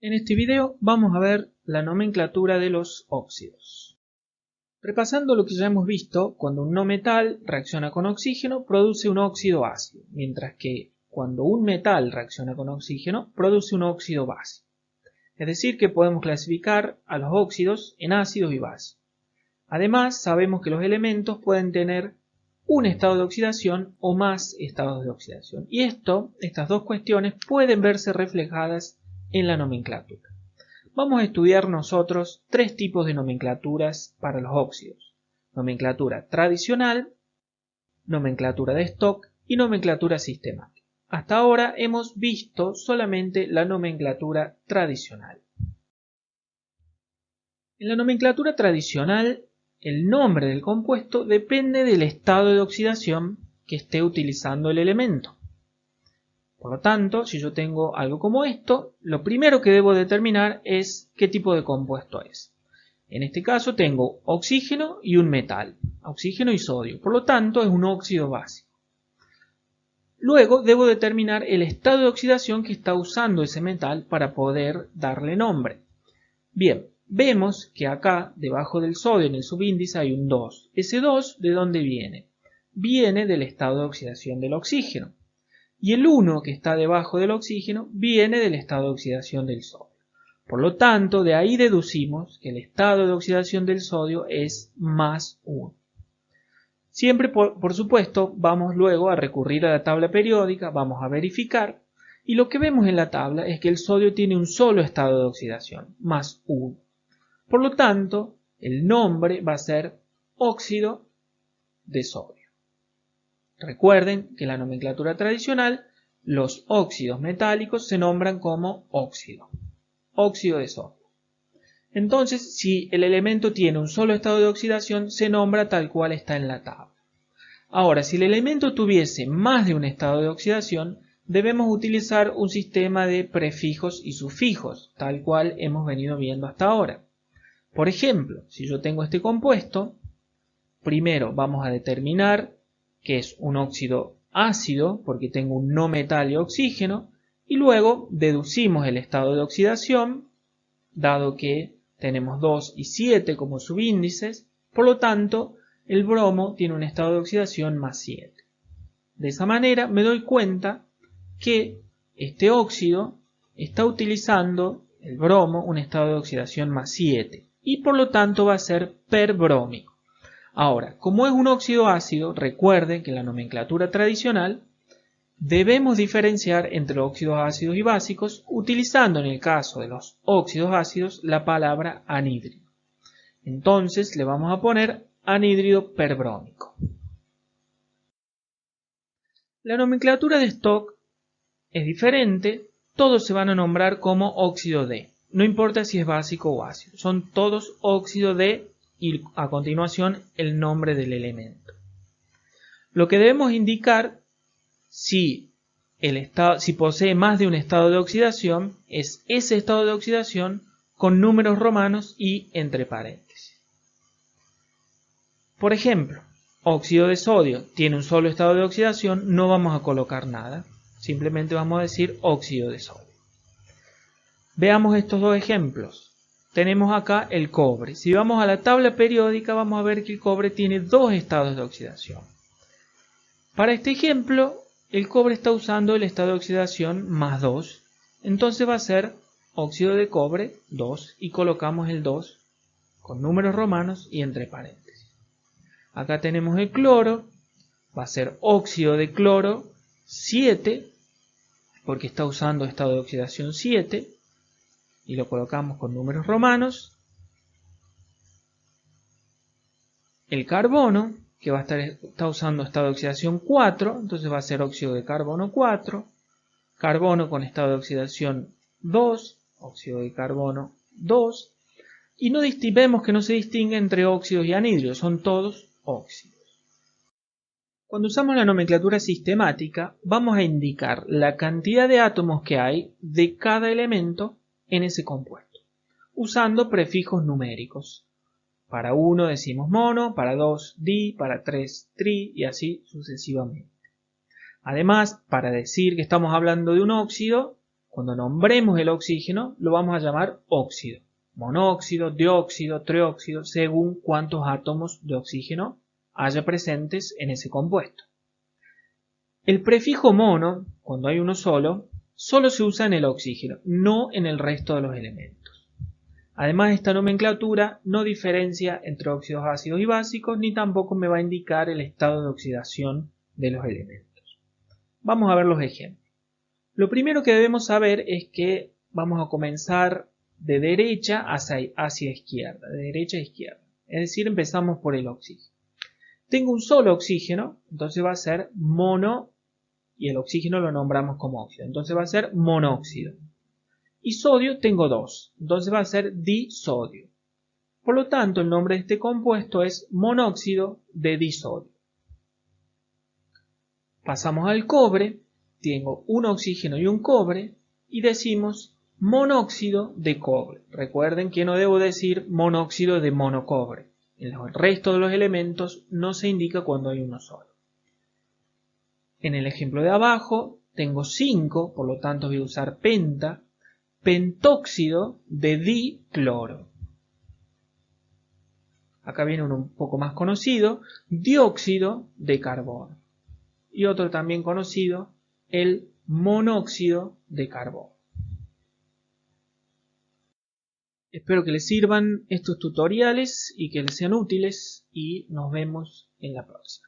En este video vamos a ver la nomenclatura de los óxidos. Repasando lo que ya hemos visto, cuando un no metal reacciona con oxígeno produce un óxido ácido, mientras que cuando un metal reacciona con oxígeno produce un óxido básico. Es decir, que podemos clasificar a los óxidos en ácidos y básicos. Además, sabemos que los elementos pueden tener un estado de oxidación o más estados de oxidación. Y estas dos cuestiones pueden verse reflejadas en la nomenclatura. Vamos a estudiar nosotros tres tipos de nomenclaturas para los óxidos. Nomenclatura tradicional, nomenclatura de stock y nomenclatura sistemática. Hasta ahora hemos visto solamente la nomenclatura tradicional. En la nomenclatura tradicional, el nombre del compuesto depende del estado de oxidación que esté utilizando el elemento. Por lo tanto, si yo tengo algo como esto, lo primero que debo determinar es qué tipo de compuesto es. En este caso tengo oxígeno y un metal, oxígeno y sodio, por lo tanto es un óxido básico. Luego debo determinar el estado de oxidación que está usando ese metal para poder darle nombre. Bien, vemos que acá debajo del sodio en el subíndice hay un 2. ¿Ese 2 de dónde viene? Viene del estado de oxidación del oxígeno. Y el 1 que está debajo del oxígeno viene del estado de oxidación del sodio. Por lo tanto, de ahí deducimos que el estado de oxidación del sodio es más 1. Siempre, por supuesto, vamos luego a recurrir a la tabla periódica, vamos a verificar, y lo que vemos en la tabla es que el sodio tiene un solo estado de oxidación, más 1. Por lo tanto, el nombre va a ser óxido de sodio. Recuerden que en la nomenclatura tradicional, los óxidos metálicos se nombran como óxido de sodio. Entonces, si el elemento tiene un solo estado de oxidación, se nombra tal cual está en la tabla. Ahora, si el elemento tuviese más de un estado de oxidación, debemos utilizar un sistema de prefijos y sufijos, tal cual hemos venido viendo hasta ahora. Por ejemplo, si yo tengo este compuesto, primero vamos a determinar que es un óxido ácido, porque tengo un no metal y oxígeno, y luego deducimos el estado de oxidación, dado que tenemos 2 y 7 como subíndices, por lo tanto, el bromo tiene un estado de oxidación más 7. De esa manera me doy cuenta que este óxido está utilizando, el bromo, un estado de oxidación más 7, y por lo tanto va a ser perbrómico. Ahora, como es un óxido ácido, recuerden que en la nomenclatura tradicional debemos diferenciar entre óxidos ácidos y básicos utilizando en el caso de los óxidos ácidos la palabra anhídrido. Entonces le vamos a poner anhídrido perbrómico. La nomenclatura de stock es diferente, todos se van a nombrar como óxido de, no importa si es básico o ácido, son todos óxido de y a continuación el nombre del elemento. Lo que debemos indicar si posee más de un estado de oxidación es ese estado de oxidación con números romanos y entre paréntesis. Por ejemplo, óxido de sodio tiene un solo estado de oxidación, no vamos a colocar nada, simplemente vamos a decir óxido de sodio. Veamos estos dos ejemplos. Tenemos acá el cobre. Si vamos a la tabla periódica vamos a ver que el cobre tiene dos estados de oxidación. Para este ejemplo, el cobre está usando el estado de oxidación más 2. Entonces va a ser óxido de cobre 2 y colocamos el 2 con números romanos y entre paréntesis. Acá tenemos el cloro, va a ser óxido de cloro 7 porque está usando estado de oxidación 7. Y lo colocamos con números romanos. El carbono, que está usando estado de oxidación 4, entonces va a ser óxido de carbono 4. Carbono con estado de oxidación 2, óxido de carbono 2. Y vemos que no se distingue entre óxidos y anhídridos, son todos óxidos. Cuando usamos la nomenclatura sistemática, vamos a indicar la cantidad de átomos que hay de cada elemento en ese compuesto, usando prefijos numéricos. Para 1 decimos mono, para 2 di, para 3 tri y así sucesivamente. Además, para decir que estamos hablando de un óxido, Cuando nombremos el oxígeno, lo vamos a llamar óxido. Monóxido, dióxido, trióxido, según cuántos átomos de oxígeno haya presentes en ese compuesto. El prefijo mono, cuando hay uno solo se usa en el oxígeno, no en el resto de los elementos. Además, esta nomenclatura no diferencia entre óxidos ácidos y básicos, ni tampoco me va a indicar el estado de oxidación de los elementos. Vamos a ver los ejemplos. Lo primero que debemos saber es que vamos a comenzar de derecha hacia izquierda, de derecha a izquierda. Es decir, empezamos por el oxígeno. Tengo un solo oxígeno, entonces va a ser mono, y el oxígeno lo nombramos como óxido, entonces va a ser monóxido. Y sodio tengo dos, entonces va a ser disodio. Por lo tanto, el nombre de este compuesto es monóxido de disodio. Pasamos al cobre, tengo un oxígeno y un cobre, y decimos monóxido de cobre. Recuerden que no debo decir monóxido de monocobre. En el resto de los elementos no se indica cuando hay uno solo. En el ejemplo de abajo tengo 5, por lo tanto voy a usar pentóxido de dicloro. Acá viene uno un poco más conocido, dióxido de carbono. Y otro también conocido, el monóxido de carbono. Espero que les sirvan estos tutoriales y que les sean útiles y nos vemos en la próxima.